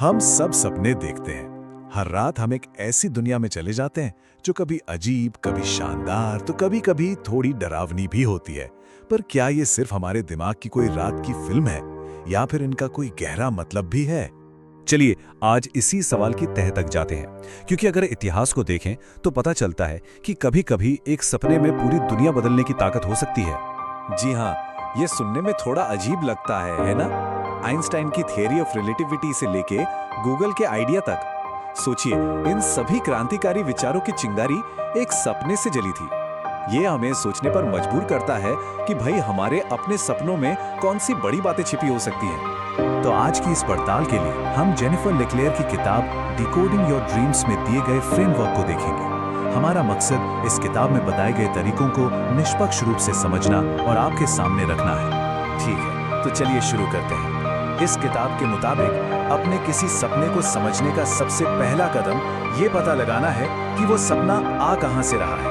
हम सब सपने देखते हैं। हर रात हम एक ऐसी दुनिया में चले जाते हैं जो कभी अजीब, कभी शानदार, तो कभी कभी थोड़ी डरावनी भी होती है। पर क्या ये सिर्फ हमारे दिमाग की कोई रात की फिल्म है या फिर इनका कोई गहरा मतलब भी है? चलिए आज इसी सवाल की तह तक जाते हैं, क्योंकि अगर इतिहास को देखें तो पता चलता है कि कभी-कभी एक सपने में पूरी दुनिया बदलने की ताकत हो सकती है। जी हाँ, ये सुनने में थोड़ा अजीब लगता है ना? आइंस्टाइन की थियरी ऑफ रिलेटिविटी से लेके गूगल के आइडिया तक। सोचिए, इन सभी क्रांतिकारी विचारों की चिंगारी एक सपने से जली थी। ये हमें सोचने पर मजबूर करता है कि भाई हमारे अपने सपनों में कौन सी बड़ी बातें छिपी हो सकती हैं। तो आज की इस पड़ताल के लिए हम जेनिफर लेक्लेयर की किताब डिकोडिंग योर ड्रीम्स में दिए गए फ्रेमवर्क को देखेंगे। हमारा मकसद इस किताब में बताए गए तरीकों को निष्पक्ष रूप से समझना और आपके सामने रखना है। ठीक है, तो चलिए शुरू करते हैं। इस किताब के मुताबिक अपने किसी सपने को समझने का सबसे पहला कदम ये पता लगाना है कि वो सपना आ कहां से रहा है।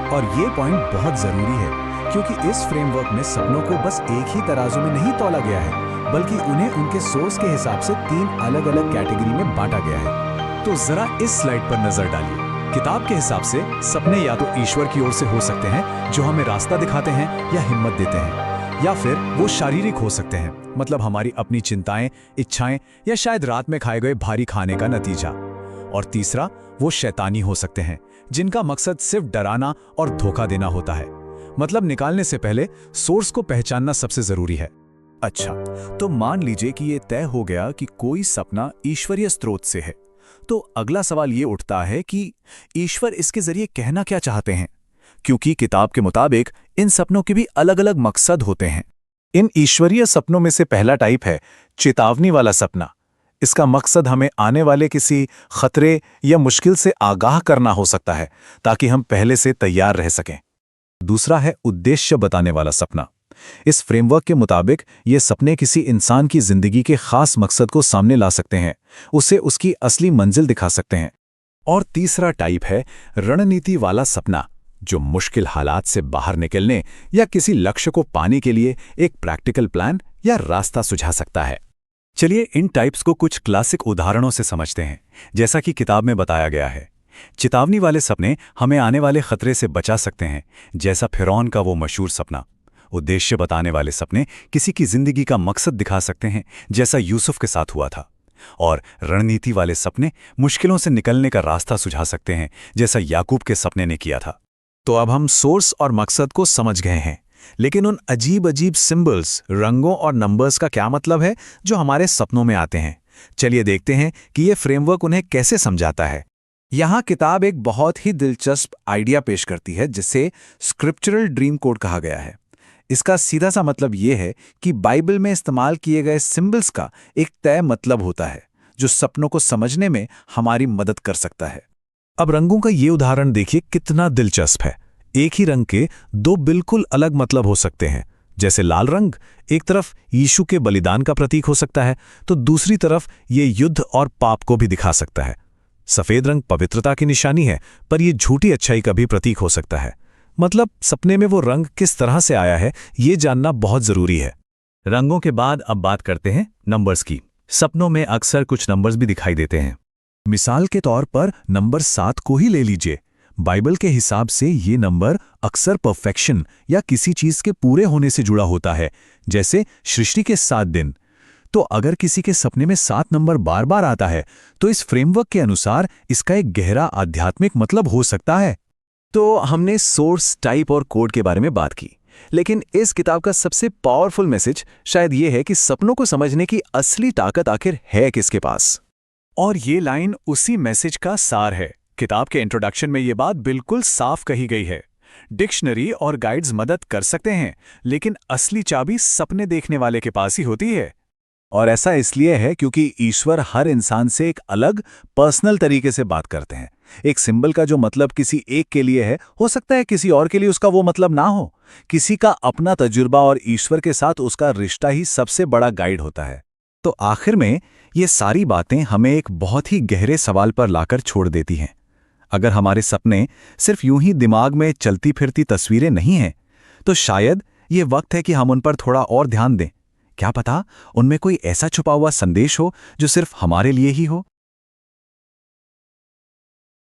और ये पॉइंट बहुत जरूरी है, क्योंकि इस फ्रेमवर्क में सपनों को बस एक ही तराजू में नहीं तौला गया है, बल्कि उन्हें उनके सोर्स के हिसाब से 3 अलग-अलग कैटेगरी में बांटा गया है। तो जरा इस स्लाइड पर नजर डालिए। किताब के हिसाब से सपने या तो ईश्वर की ओर से हो सकते हैं, जो हमें रास्ता दिखाते हैं या हिम्मत देते हैं, या फिर वो शारीरिक हो सकते हैं, मतलब हमारी अपनी चिंताएं, इच्छाएं या शायद रात में खाए गए भारी खाने का नतीजा। और तीसरा, वो शैतानी हो सकते हैं, जिनका मकसद सिर्फ डराना और धोखा देना होता है। मतलब निकालने से पहले सोर्स को पहचानना सबसे जरूरी है। अच्छा, तो मान लीजिए कि ये तय हो गया कि कोई सपना ईश्वरीय स्रोत से है, तो अगला सवाल ये उठता है कि ईश्वर इसके जरिए कहना क्या चाहते हैं? क्योंकि किताब के मुताबिक इन सपनों के भी अलग-अलग मकसद होते हैं। इन ईश्वरीय सपनों में से पहला टाइप है चेतावनी वाला सपना। इसका मकसद हमें आने वाले किसी खतरे या मुश्किल से आगाह करना हो सकता है, ताकि हम पहले से तैयार रह सकें। दूसरा है उद्देश्य बताने वाला सपना। इस फ्रेमवर्क के मुताबिक ये सपने किसी इंसान की जिंदगी के खास मकसद को सामने ला सकते हैं, उसे उसकी असली मंजिल दिखा सकते हैं। और तीसरा टाइप है रणनीति वाला सपना, जो मुश्किल हालात से बाहर निकलने या किसी लक्ष्य को पाने के लिए एक प्रैक्टिकल प्लान या रास्ता सुझा सकता है। चलिए इन टाइप्स को कुछ क्लासिक उदाहरणों से समझते हैं। जैसा कि किताब में बताया गया है, चेतावनी वाले सपने हमें आने वाले खतरे से बचा सकते हैं, जैसा फिरौन का वो मशहूर सपना। उद्देश्य बताने वाले सपने किसी की जिंदगी का मकसद दिखा सकते हैं, जैसा यूसुफ के साथ हुआ था। और रणनीति वाले सपने मुश्किलों से निकलने का रास्ता सुझा सकते हैं, जैसा याकूब के सपने ने किया था। तो अब हम सोर्स और मकसद को समझ गए हैं, लेकिन उन अजीब अजीब सिंबल्स, रंगों और नंबर्स का क्या मतलब है जो हमारे सपनों में आते हैं? चलिए देखते हैं कि ये फ्रेमवर्क उन्हें कैसे समझाता है। यहाँ किताब एक बहुत ही दिलचस्प आइडिया पेश करती है, जिसे स्क्रिप्चरल ड्रीम कोड कहा गया है। इसका सीधा सा मतलब ये है कि बाइबल में इस्तेमाल किए गए सिंबल्स का एक तय मतलब होता है, जो सपनों को समझने में हमारी मदद कर सकता है। अब रंगों का ये उदाहरण देखिए, कितना दिलचस्प है। एक ही रंग के 2 बिल्कुल अलग मतलब हो सकते हैं। जैसे लाल रंग एक तरफ यीशु के बलिदान का प्रतीक हो सकता है, तो दूसरी तरफ ये युद्ध और पाप को भी दिखा सकता है। सफेद रंग पवित्रता की निशानी है, पर यह झूठी अच्छाई का भी प्रतीक हो सकता है। मतलब सपने में वो रंग किस तरह से आया है, ये जानना बहुत जरूरी है। रंगों के बाद अब बात करते हैं नंबर्स की। सपनों में अक्सर कुछ नंबर्स भी दिखाई देते हैं। मिसाल के तौर पर नंबर 7 को ही ले लीजिए। बाइबल के हिसाब से ये नंबर अक्सर परफेक्शन या किसी चीज के पूरे होने से जुड़ा होता है, जैसे सृष्टि के 7 दिन। तो अगर किसी के सपने में 7 नंबर बार बार आता है, तो इस फ्रेमवर्क के अनुसार इसका एक गहरा आध्यात्मिक मतलब हो सकता है। तो हमने सोर्स, टाइप और कोड के बारे में बात की, लेकिन इस किताब का सबसे पावरफुल मैसेज शायद ये है कि सपनों को समझने की असली ताकत आखिर है किसके पास। और ये लाइन उसी मैसेज का सार है। किताब के इंट्रोडक्शन में ये बात बिल्कुल साफ कही गई है। डिक्शनरी और गाइड्स मदद कर सकते हैं, लेकिन असली चाबी सपने देखने वाले के पास ही होती है। और ऐसा इसलिए है क्योंकि ईश्वर हर इंसान से एक अलग पर्सनल तरीके से बात करते हैं। एक सिंबल का जो मतलब किसी एक के लिए है, हो सकता है किसी और के लिए उसका वो मतलब ना हो। किसी का अपना तजुर्बा और ईश्वर के साथ उसका रिश्ता ही सबसे बड़ा गाइड होता है। तो आखिर में ये सारी बातें हमें एक बहुत ही गहरे सवाल पर लाकर छोड़ देती हैं। अगर हमारे सपने सिर्फ यूं ही दिमाग में चलती फिरती तस्वीरें नहीं हैं, तो शायद ये वक्त है कि हम उन पर थोड़ा और ध्यान दें। क्या पता उनमें कोई ऐसा छुपा हुआ संदेश हो जो सिर्फ हमारे लिए ही हो।